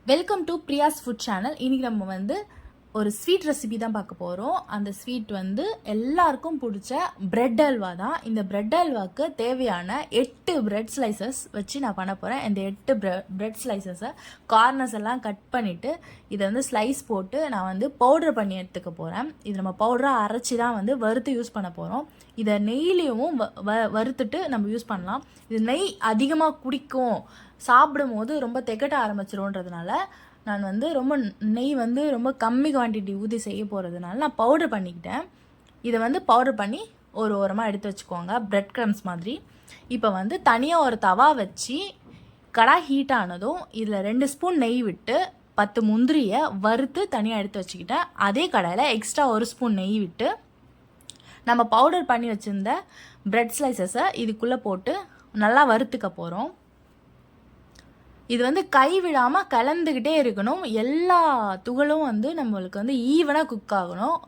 Welcome to Priya's food channel. இன்றைக்கி நம்ம வந்து ஒரு ஸ்வீட் ரெசிபி தான் பார்க்க போகிறோம். அந்த ஸ்வீட் வந்து எல்லாருக்கும் பிடிச்ச பிரெட் அல்வா தான். இந்த பிரெட் அல்வாவுக்கு தேவையான 8 பிரெட் ஸ்லைசஸ் வச்சு நான் பண்ண போகிறேன். இந்த 8 பிரெட் ஸ்லைசஸை கார்னர்ஸ் எல்லாம் கட் பண்ணிவிட்டு இதை வந்து ஸ்லைஸ் போட்டு நான் வந்து பவுடர் பண்ணி எடுத்துக்க போகிறேன். இது நம்ம பவுடராக அரைச்சி தான் வந்து வறுத்து யூஸ் பண்ண போகிறோம். இதை நெய்லேயும் வறுத்துட்டு நம்ம யூஸ் பண்ணலாம். இது நெய் அதிகமாக குடிக்கும், சாப்பிடும் போது ரொம்ப திகட்ட ஆரம்பிச்சிரும்ன்றதுனால நான் வந்து நெய் வந்து ரொம்ப கம்மி குவான்டிட்டி ஊற்றி செய்ய போகிறதுனால நான் பவுடர் பண்ணிக்கிட்டேன். இதை வந்து பவுடர் பண்ணி ஒரு ஓரமாக எடுத்து வச்சுக்கோங்க, பிரெட் க்ரம்ஸ் மாதிரி. இப்போ வந்து தனியாக ஒரு தவா வச்சு கடாய் ஹீட் ஆனதும் இதில் 2 ஸ்பூன் நெய் விட்டு 10 முந்திரியை வறுத்து தனியாக எடுத்து வச்சுக்கிட்டேன். அதே கடாயில் எக்ஸ்ட்ரா 1 ஸ்பூன் நெய் விட்டு நம்ம பவுடர் பண்ணி வச்சுருந்த பிரெட் ஸ்லைசஸை இதுக்குள்ளே போட்டு நல்லா வறுத்துக்க போகிறோம். இது வந்து கை விடாமல் கலந்துக்கிட்டே இருக்கணும். எல்லா துகளும் வந்து நம்மளுக்கு வந்து ஈவனாக குக் ஆகணும்.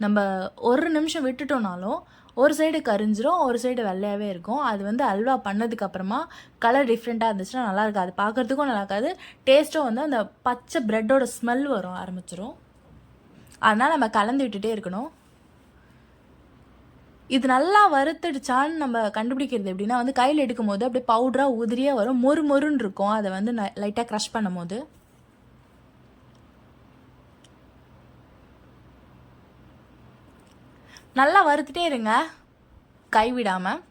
நம்ம ஒரு நிமிஷம் விட்டுட்டோம்னாலும் ஒரு சைடு கரிஞ்சிரும், ஒரு சைடு வெள்ளையாகவே இருக்கும். அது வந்து அல்வா பண்ணதுக்கப்புறமா கலர் டிஃப்ரெண்ட்டாக இருந்துச்சுன்னா நல்லா இருக்காது, பார்க்குறதுக்கும் நல்லா இருக்காது. டேஸ்ட்டும் வந்து அந்த பச்சை ப்ரெட்டோட ஸ்மெல் வரும் ஆரம்பிச்சிரும். அதனால் நம்ம கலந்து விட்டுட்டே இருக்கணும். இது நல்லா வறுத்துடுச்சான்னு நம்ம கண்டுபிடிக்கிறது எப்படின்னா வந்து கையில் எடுக்கும் போது அப்படியே பவுடராக உதிரியாக வரும், மொறுன்னு இருக்கும். அதை வந்து லைட்டாக க்ரஷ் பண்ணும் போது நல்லா வறுத்துட்டே இருங்க கைவிடாமல்.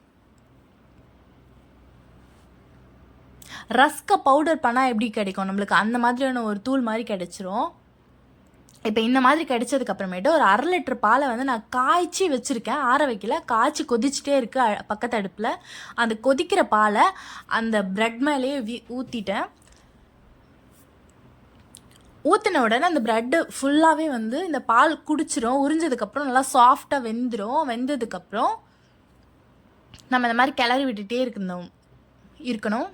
ரஸ்கை பவுடர் பண்ணால் எப்படி கிடைக்கும் நம்மளுக்கு, அந்த மாதிரியான ஒரு தூள் மாதிரி கிடைச்சிரும். இப்போ இந்த மாதிரி கிடைச்சதுக்கு அப்புறமேட்டு ஒரு 1/2 லிட்டர் பாலை வந்து நான் காய்ச்சி வச்சுருக்கேன், ஆற வைக்கல, காய்ச்சி கொதிச்சுட்டே இருக்குது பக்கத்து அடுப்பில். அந்த கொதிக்கிற பாலை அந்த ப்ரெட் மேலேயே ஊற்றிட்டேன். ஊற்றின உடனே அந்த ப்ரெட்டு ஃபுல்லாகவே வந்து இந்த பால் குடிச்சிரும். உறிஞ்சதுக்கப்புறம் நல்லா சாஃப்டாக வெந்துடும். வெந்ததுக்கப்புறம் நம்ம இந்த மாதிரி கிளறி விட்டுட்டே இருக்கணும்.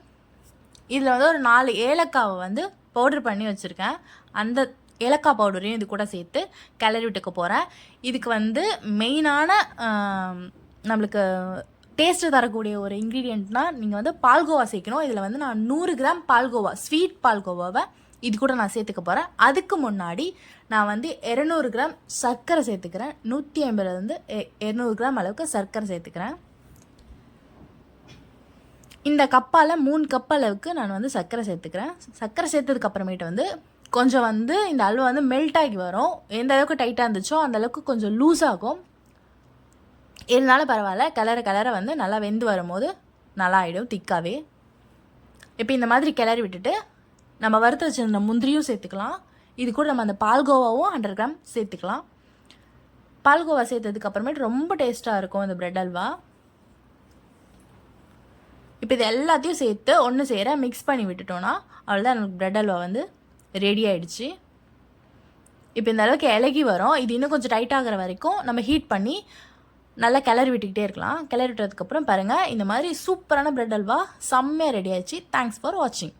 இதில் வந்து ஒரு 4 ஏலக்காவை வந்து பவுடர் பண்ணி வச்சுருக்கேன். அந்த ஏலக்காய் பவுடரையும் இது கூட சேர்த்து கிளறி விட்டுக்க போகிறேன். இதுக்கு வந்து மெயினான நம்மளுக்கு டேஸ்ட்டு தரக்கூடிய ஒரு இன்க்ரீடியண்ட்னால் நீங்கள் வந்து பால்கோவா சேர்க்கணும். இதில் வந்து நான் 100 கிராம் பால்கோவா, ஸ்வீட் பால்கோவாவை இது கூட நான் சேர்த்துக்க போகிறேன். அதுக்கு முன்னாடி நான் வந்து 200 கிராம் சர்க்கரை சேர்த்துக்கிறேன். 150 200 கிராம் அளவுக்கு சர்க்கரை சேர்த்துக்கிறேன். இந்த கப்பால் 3 கப் அளவுக்கு நான் வந்து சர்க்கரை சேர்த்துக்கிறேன். சர்க்கரை சேர்த்ததுக்கு அப்புறமேட்டு வந்து கொஞ்சம் வந்து இந்த அல்வா வந்து மெல்ட் ஆகி வரும். எந்த அளவுக்கு டைட்டாக இருந்துச்சோ அந்த அளவுக்கு கொஞ்சம் லூஸ் ஆகும். இருந்தாலும் பரவாயில்ல, கிளற வந்து நல்லா வெந்து வரும்போது நல்லா ஆகிடும் திக்காகவே. இப்போ இந்த மாதிரி கிளறி விட்டுட்டு நம்ம வறுத்து வச்சிருந்த முந்திரியும் சேர்த்துக்கலாம். இது கூட நம்ம அந்த பால்கோவாவும் 100 கிராம் சேர்த்துக்கலாம். பால்கோவா சேர்த்ததுக்கு அப்புறமேட்டு ரொம்ப டேஸ்ட்டாக இருக்கும் இந்த பிரெட் அல்வா. இப்போ இது எல்லாத்தையும் சேர்த்து ஒன்று சேர மிக்ஸ் பண்ணி விட்டுட்டோன்னா அவ்வளோதான், எனக்கு பிரெட் அல்வா வந்து ரெடி ஆகிடுச்சு. இப்போ இந்த அளவுக்கு இலகி வரும். இது இன்னும் கொஞ்சம் டைட் ஆகிற வரைக்கும் நம்ம ஹீட் பண்ணி நல்லா கிளறி விட்டுக்கிட்டே இருக்கலாம். கிளறி விட்டதுக்கப்புறம் பாருங்கள், இந்த மாதிரி சூப்பரான பிரெட் அல்வா செம்மையாக ரெடி ஆயிடுச்சு. தேங்க்ஸ் ஃபார் வாட்சிங்.